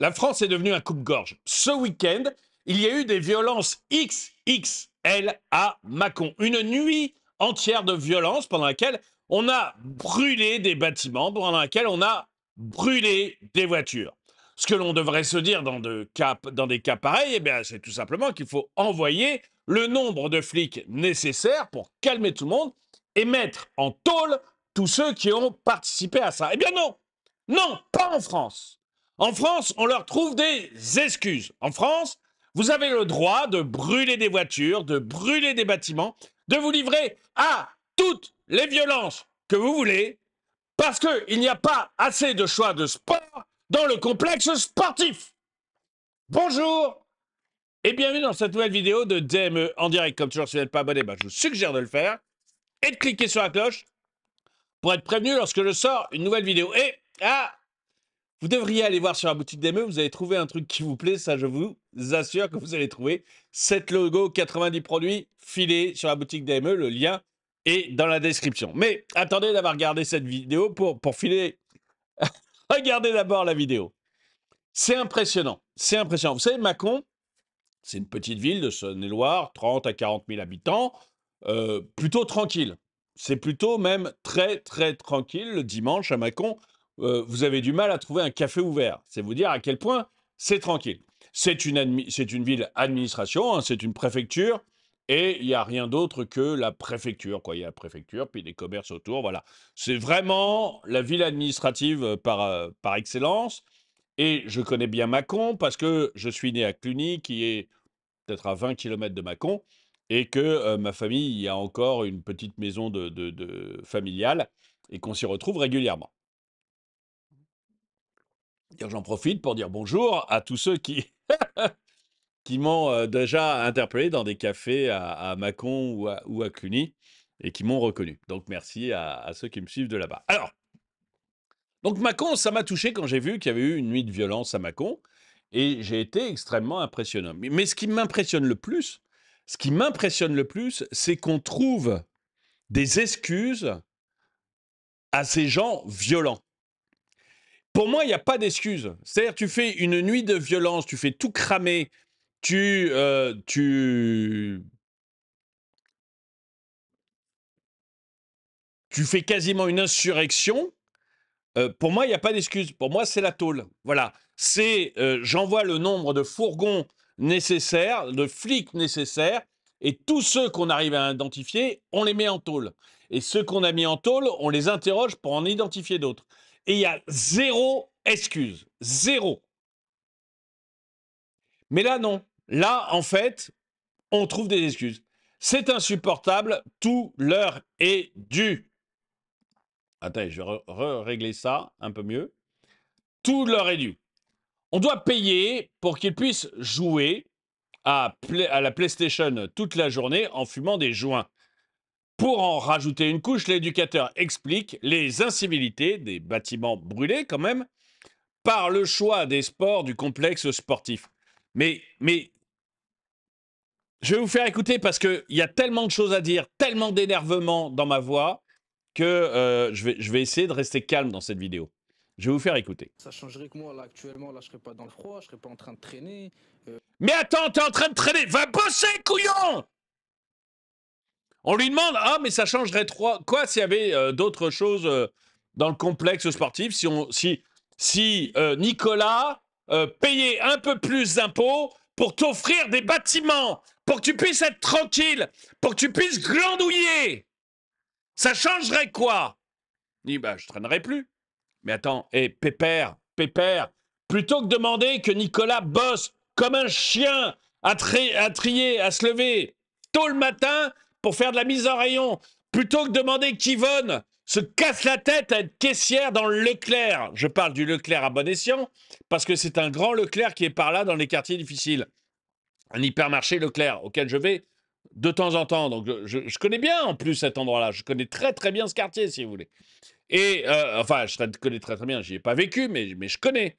La France est devenue un coupe-gorge. Ce week-end, il y a eu des violences XXL à Mâcon. Une nuit entière de violence pendant laquelle on a brûlé des bâtiments, pendant laquelle on a brûlé des voitures. Ce que l'on devrait se dire dans des cas pareils, eh bien, c'est tout simplement qu'il faut envoyer le nombre de flics nécessaires pour calmer tout le monde et mettre en tôle tous ceux qui ont participé à ça. Eh bien non, non, pas en France. En France, on leur trouve des excuses. En France, vous avez le droit de brûler des voitures, de brûler des bâtiments, de vous livrer à toutes les violences que vous voulez, parce qu'il n'y a pas assez de choix de sport dans le complexe sportif. Bonjour et bienvenue dans cette nouvelle vidéo de DME en direct. Comme toujours, si vous n'êtes pas abonné, je vous suggère de le faire et de cliquer sur la cloche pour être prévenu lorsque je sors une nouvelle vidéo. Et vous devriez aller voir sur la boutique DME, vous allez trouver un truc qui vous plaît, ça je vous assure que vous allez trouver. 7 logos, 90 produits filés sur la boutique DME, le lien est dans la description. Mais attendez d'avoir regardé cette vidéo pour filer. Regardez d'abord la vidéo. C'est impressionnant, c'est impressionnant. Vous savez, Mâcon, c'est une petite ville de Saône-et-Loire, 30 à 40 000 habitants, plutôt tranquille. C'est plutôt même très, très tranquille. Le dimanche à Mâcon, vous avez du mal à trouver un café ouvert. C'est vous dire à quel point c'est tranquille. C'est une ville administration, hein, c'est une préfecture, et il n'y a rien d'autre que la préfecture, quoi. Il y a la préfecture, puis des commerces autour, voilà. C'est vraiment la ville administrative par excellence. Et je connais bien Mâcon parce que je suis né à Cluny, qui est peut-être à 20 km de Mâcon, et que ma famille y a encore une petite maison familiale, et qu'on s'y retrouve régulièrement. J'en profite pour dire bonjour à tous ceux qui, qui m'ont déjà interpellé dans des cafés à Mâcon ou à Cluny, et qui m'ont reconnu. Donc merci à ceux qui me suivent de là-bas. Alors, donc Mâcon, ça m'a touché quand j'ai vu qu'il y avait eu une nuit de violence à Mâcon, et j'ai été extrêmement impressionné. Mais ce qui m'impressionne le plus, c'est qu'on trouve des excuses à ces gens violents. Pour moi, il n'y a pas d'excuses. C'est-à-dire, tu fais une nuit de violence, tu fais tout cramer, tu fais quasiment une insurrection. Pour moi, il n'y a pas d'excuse. Pour moi, c'est la tôle. Voilà. J'envoie le nombre de fourgons nécessaires, de flics nécessaires, et tous ceux qu'on arrive à identifier, on les met en tôle. Et ceux qu'on a mis en tôle, on les interroge pour en identifier d'autres. Et il y a zéro excuse. Zéro. Mais là, non. Là, en fait, on trouve des excuses. C'est insupportable. Tout leur est dû. Attends, je vais régler ça un peu mieux. Tout leur est dû. On doit payer pour qu'ils puissent jouer à la PlayStation toute la journée en fumant des joints. Pour en rajouter une couche, l'éducateur explique les incivilités des bâtiments brûlés quand même par le choix des sports du complexe sportif. Mais je vais vous faire écouter parce qu'il y a tellement de choses à dire, tellement d'énervement dans ma voix que je vais essayer de rester calme dans cette vidéo. Je vais vous faire écouter. Ça changerait que moi, là, actuellement, là, je serais pas dans le froid, je serais pas en train de traîner. Mais attends, t'es en train de traîner, va bosser, couillon! On lui demande, ah, mais ça changerait quoi s'il y avait d'autres choses dans le complexe sportif, si Nicolas payait un peu plus d'impôts pour t'offrir des bâtiments, pour que tu puisses être tranquille, pour que tu puisses glandouiller. Ça changerait quoi? Il dit, je traînerai plus. Mais attends, Pépère, plutôt que demander que Nicolas bosse comme un chien à trier, à se lever tôt le matin pour faire de la mise en rayon, plutôt que demander qu'Yvonne se casse la tête à être caissière dans le Leclerc. Je parle du Leclerc à bon escient, parce que c'est un grand Leclerc qui est par là dans les quartiers difficiles. Un hypermarché Leclerc auquel je vais de temps en temps. Donc je connais bien en plus cet endroit-là. Je connais très très bien ce quartier, si vous voulez. Et, enfin, je connais très très bien, j'y ai pas vécu, mais je connais.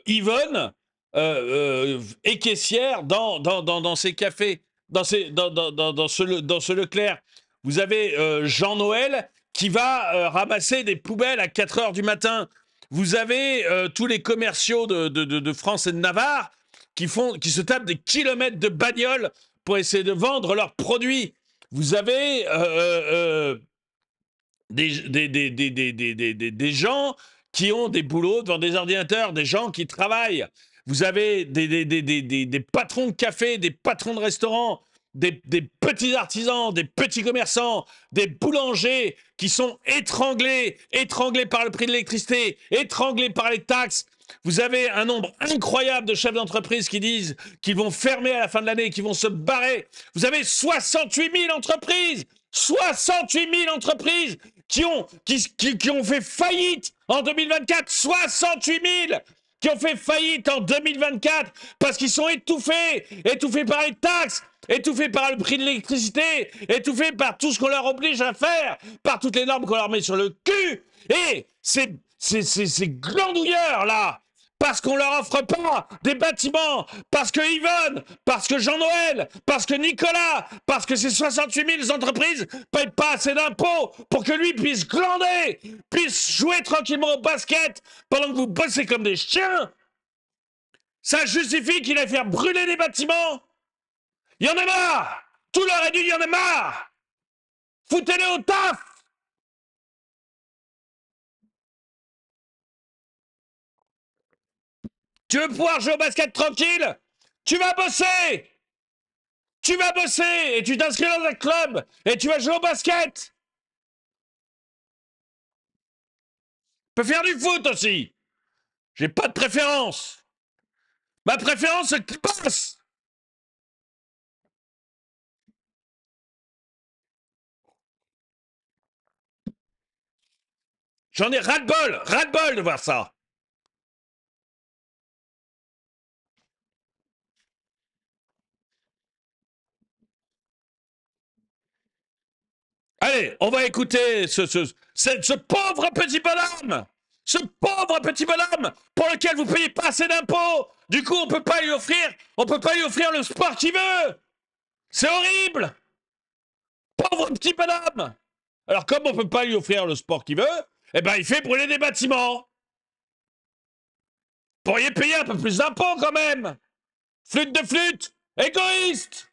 Yvonne est caissière dans ces cafés, dans ce Leclerc. Vous avez Jean-Noël qui va ramasser des poubelles à 4 heures du matin. Vous avez tous les commerciaux de France et de Navarre qui se tapent des kilomètres de bagnoles pour essayer de vendre leurs produits. Vous avez des gens qui ont des boulots devant des ordinateurs, des gens qui travaillent. Vous avez des patrons de café, des patrons de restaurants, des petits artisans, des petits commerçants, des boulangers qui sont étranglés par le prix de l'électricité, étranglés par les taxes. Vous avez un nombre incroyable de chefs d'entreprise qui disent qu'ils vont fermer à la fin de l'année, qu'ils vont se barrer. Vous avez 68 000 entreprises 68 000 entreprises qui ont fait faillite en 2024. 68 000 qui ont fait faillite en 2024 parce qu'ils sont étouffés par les taxes, étouffés par le prix de l'électricité, étouffés par tout ce qu'on leur oblige à faire, par toutes les normes qu'on leur met sur le cul. Et ces glandouilleurs là, parce qu'on leur offre pas des bâtiments, parce que Yvonne, parce que Jean-Noël, parce que Nicolas, parce que ces 68 000 entreprises payent pas assez d'impôts pour que lui puisse glander, puisse jouer tranquillement au basket pendant que vous bossez comme des chiens. Ça justifie qu'il aille faire brûler des bâtiments. Il y en a marre. Tout leur est dû, il y en a marre. Foutez-les au taf. Tu veux pouvoir jouer au basket tranquille? Tu vas bosser! Tu vas bosser et tu t'inscris dans un club et tu vas jouer au basket. Tu peux faire du foot aussi. J'ai pas de préférence. Ma préférence, c'est que tu bosses. J'en ai ras-le-bol de voir ça. Allez, on va écouter ce pauvre petit bonhomme. Ce pauvre petit bonhomme pour lequel vous payez pas assez d'impôts. Du coup, on peut pas lui offrir le sport qu'il veut. C'est horrible. Pauvre petit bonhomme. Alors, comme on peut pas lui offrir le sport qu'il veut, eh ben, il fait brûler des bâtiments. Pourriez payer un peu plus d'impôts quand même. Flûte de flûte. Égoïste.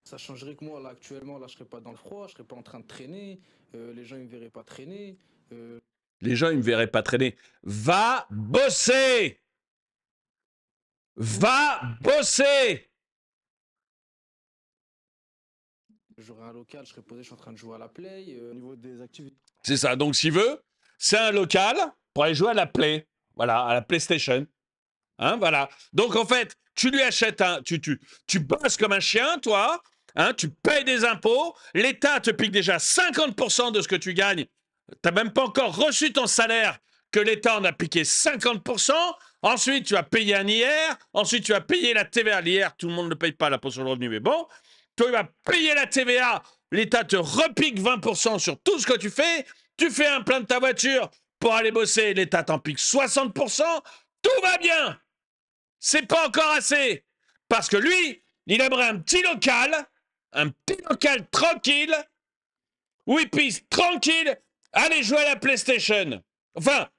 Ça changerait que moi, là, actuellement, là, je serais pas dans le froid, je serais pas en train de traîner, les gens, ils me verraient pas traîner. Les gens, ils me verraient pas traîner. Va bosser. Va bosser. J'aurais un local, je serais posé, je suis en train de jouer à la play. Au niveau des activités. C'est ça. Donc, s'il veut, c'est un local pour aller jouer à la Play. Voilà, à la PlayStation. Hein, voilà. Donc, en fait, tu lui achètes un. Tu bosses comme un chien, toi. Hein, tu payes des impôts. L'État te pique déjà 50% de ce que tu gagnes. Tu n'as même pas encore reçu ton salaire que l'État en a piqué 50%. Ensuite, tu vas payer un IR. Ensuite, tu vas payer la TVA. L'IR, tout le monde ne paye pas l'impôt sur le revenu, mais bon. Toi, tu vas payer la TVA. L'État te repique 20% sur tout ce que tu fais. Tu fais un plein de ta voiture pour aller bosser. L'État t'en pique 60%. Tout va bien. C'est pas encore assez. Parce que lui, il aimerait un petit local tranquille, où il puisse tranquille aller jouer à la PlayStation. Enfin,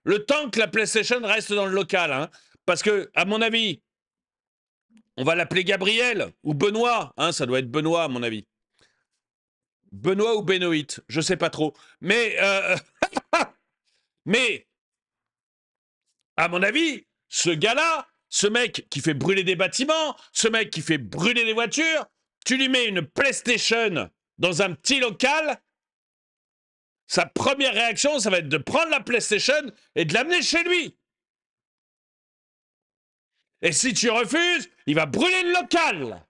le temps que la PlayStation reste dans le local. Hein, parce que, à mon avis, on va l'appeler Gabriel ou Benoît. Hein, ça doit être Benoît, à mon avis. Benoît ou Benoît, je sais pas trop. Mais, mais, à mon avis, ce gars-là, ce mec qui fait brûler des bâtiments, ce mec qui fait brûler des voitures, tu lui mets une PlayStation dans un petit local, sa première réaction, ça va être de prendre la PlayStation et de l'amener chez lui. Et si tu refuses, il va brûler le local.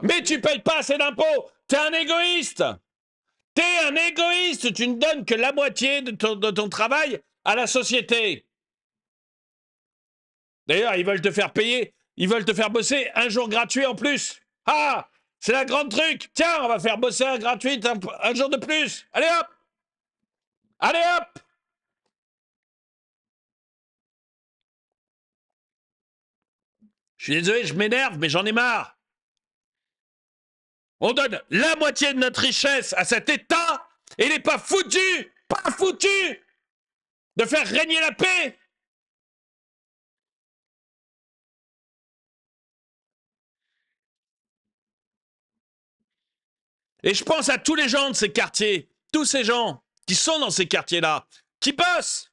Mais tu payes pas assez d'impôts. T'es un égoïste. T'es un égoïste. Tu ne donnes que la moitié de ton travail à la société. D'ailleurs, ils veulent te faire payer, ils veulent te faire bosser un jour gratuit en plus. Ah, c'est la grande truc. Tiens, on va faire bosser un gratuit un jour de plus. Allez hop. Allez hop. Je suis désolé, je m'énerve, mais j'en ai marre. On donne la moitié de notre richesse à cet État et il n'est pas foutu de faire régner la paix. Et je pense à tous les gens de ces quartiers, tous ces gens qui sont dans ces quartiers-là, qui bossent.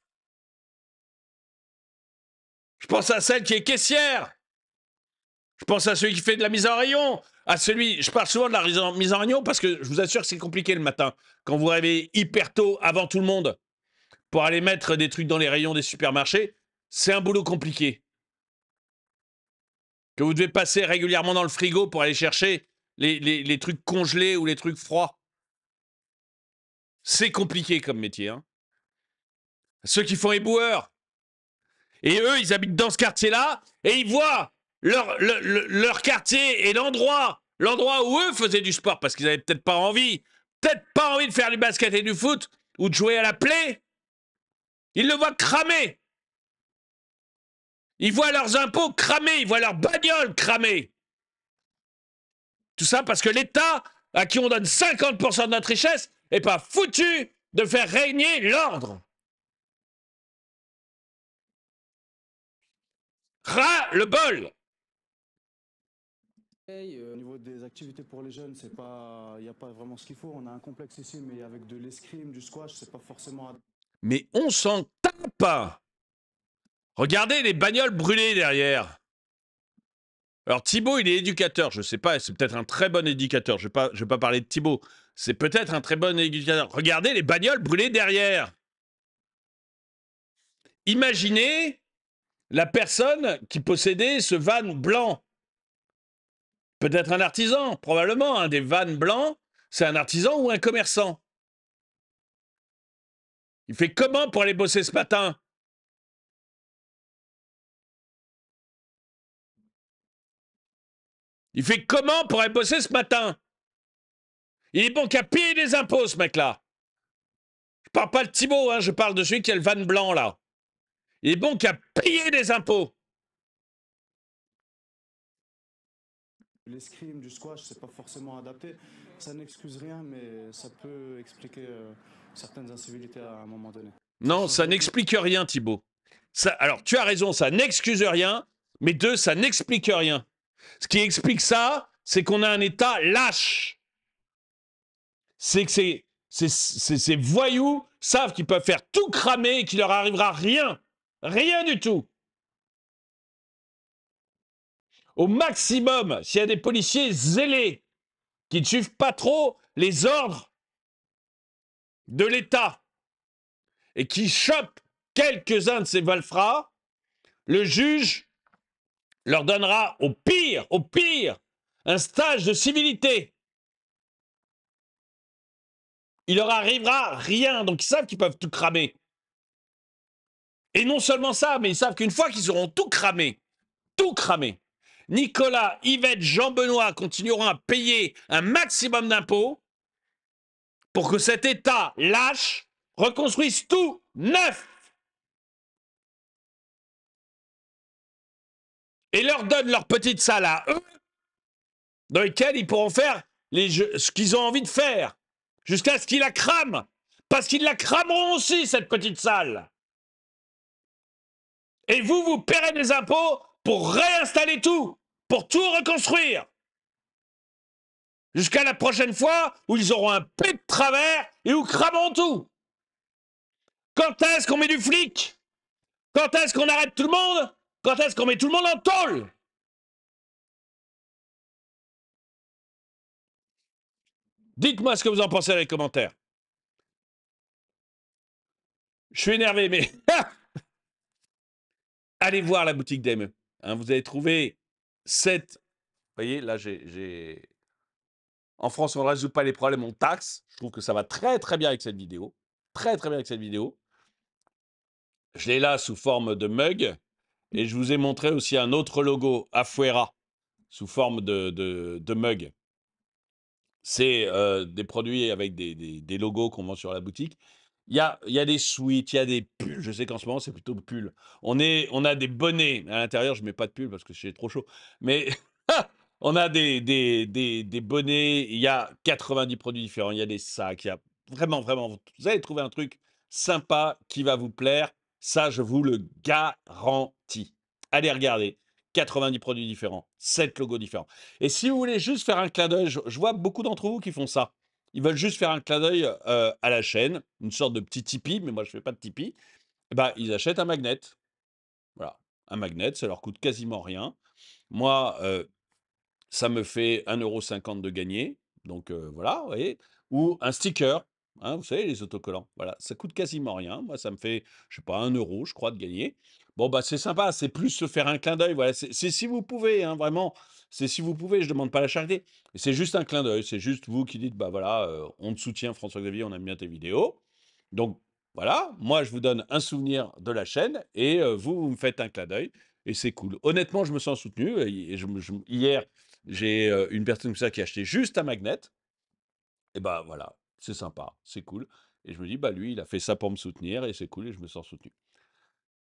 Je pense à celle qui est caissière. Je pense à celui qui fait de la mise en rayon. À celui, je parle souvent de la mise en rayon parce que je vous assure que c'est compliqué le matin. Quand vous rêvez hyper tôt, avant tout le monde, pour aller mettre des trucs dans les rayons des supermarchés, c'est un boulot compliqué. Que vous devez passer régulièrement dans le frigo pour aller chercher les trucs congelés ou les trucs froids. C'est compliqué comme métier. Hein. Ceux qui font éboueurs. Et eux, ils habitent dans ce quartier-là et ils voient leur quartier et l'endroit où eux faisaient du sport parce qu'ils avaient peut-être pas envie de faire du basket et du foot ou de jouer à la play. Ils le voient cramer. Ils voient leurs impôts cramer, ils voient leurs bagnoles cramer. Tout ça parce que l'État, à qui on donne 50% de notre richesse, n'est pas foutu de faire régner l'ordre. Ras le bol. Au niveau des activités pour les jeunes, il n'y a pas vraiment ce qu'il faut. On a un complexe ici, mais avec de l'escrime, du squash, c'est pas forcément. Mais on s'en tape. Regardez les bagnoles brûlées derrière. Alors Thibaut, il est éducateur, je sais pas, c'est peut-être un très bon éducateur. Je vais pas parler de Thibaut. C'est peut-être un très bon éducateur. Regardez les bagnoles brûlées derrière. Imaginez la personne qui possédait ce van blanc. Peut-être un artisan, probablement. Un des vannes blancs, c'est un artisan ou un commerçant. Il fait comment pour aller bosser ce matin? Il fait comment pour aller bosser ce matin? Il est bon qu'à payer des impôts, ce mec-là. Je parle pas de Thibaut, hein, je parle de celui qui a le van blanc, là. Il est bon qu'à payer des impôts. L'escrime, du squash, c'est pas forcément adapté. Ça n'excuse rien, mais ça peut expliquer certaines incivilités à un moment donné. Non, ça n'explique rien, Thibaut. Alors, tu as raison, ça n'excuse rien, mais deux, ça n'explique rien. Ce qui explique ça, c'est qu'on a un État lâche. C'est que ces voyous savent qu'ils peuvent faire tout cramer et qu'il leur arrivera rien. Rien du tout. Au maximum, s'il y a des policiers zélés qui ne suivent pas trop les ordres de l'État et qui chopent quelques-uns de ces malfrats, le juge leur donnera au pire, un stage de civilité. Il leur arrivera rien, donc ils savent qu'ils peuvent tout cramer. Et non seulement ça, mais ils savent qu'une fois qu'ils auront tout cramé, Nicolas, Yvette, Jean-Benoît continueront à payer un maximum d'impôts pour que cet État lâche reconstruise tout neuf et leur donne leur petite salle à eux dans lesquelles ils pourront faire ce qu'ils ont envie de faire jusqu'à ce qu'ils la crament parce qu'ils la crameront aussi cette petite salle. Et vous paierez des impôts pour réinstaller tout, pour tout reconstruire. Jusqu'à la prochaine fois où ils auront un pet de travers et où crameront tout. Quand est-ce qu'on met du flic? Quand est-ce qu'on arrête tout le monde? Quand est-ce qu'on met tout le monde en tôle? Dites-moi ce que vous en pensez dans les commentaires. Je suis énervé, mais allez voir la boutique d'ME. Hein, vous allez trouver cette... Vous voyez, là, en France, on ne résout pas les problèmes, on taxe. Je trouve que ça va très, très bien avec cette vidéo. Très, très bien avec cette vidéo. Je l'ai là sous forme de mug. Et je vous ai montré aussi un autre logo, Afuera, sous forme de mug. C'est des produits avec des logos qu'on vend sur la boutique. Il y a des sweats, il y a des pulls. Je sais qu'en ce moment, c'est plutôt pulls. On a des bonnets. À l'intérieur, je mets pas de pull parce que c'est trop chaud. Mais on a des bonnets. Il y a 90 produits différents. Il y a des sacs. Il y a vraiment, vraiment. Vous allez trouver un truc sympa qui va vous plaire. Ça, je vous le garantis. Allez regarder. 90 produits différents, 7 logos différents. Et si vous voulez juste faire un clin d'œil, je vois beaucoup d'entre vous qui font ça. Ils veulent juste faire un clin d'œil à la chaîne, une sorte de petit Tipeee, mais moi je fais pas de Tipeee. Et ben, ils achètent un magnet. Voilà. Un magnet, ça leur coûte quasiment rien. Moi, ça me fait 1,50 € de gagner. Donc voilà, vous voyez. Ou un sticker, hein, vous savez, les autocollants. Voilà, ça coûte quasiment rien. Moi, ça me fait, je sais pas, 1 €, je crois, de gagner. Bon, bah, c'est sympa, c'est plus se faire un clin d'œil. Voilà, c'est si vous pouvez, hein, vraiment. C'est si vous pouvez, je demande pas la charité. C'est juste un clin d'œil. C'est juste vous qui dites, bah voilà, on te soutient, François-Xavier, on aime bien tes vidéos. Donc voilà, moi, je vous donne un souvenir de la chaîne et vous me faites un clin d'œil. Et c'est cool. Honnêtement, je me sens soutenu. Et hier, j'ai une personne comme ça qui a acheté juste un magnet. Et bah voilà, c'est sympa, c'est cool. Et je me dis, bah lui, il a fait ça pour me soutenir et c'est cool et je me sens soutenu.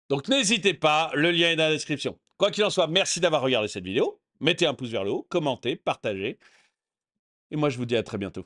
Donc n'hésitez pas, le lien est dans la description. Quoi qu'il en soit, merci d'avoir regardé cette vidéo. Mettez un pouce vers le haut, commentez, partagez. Et moi, je vous dis à très bientôt.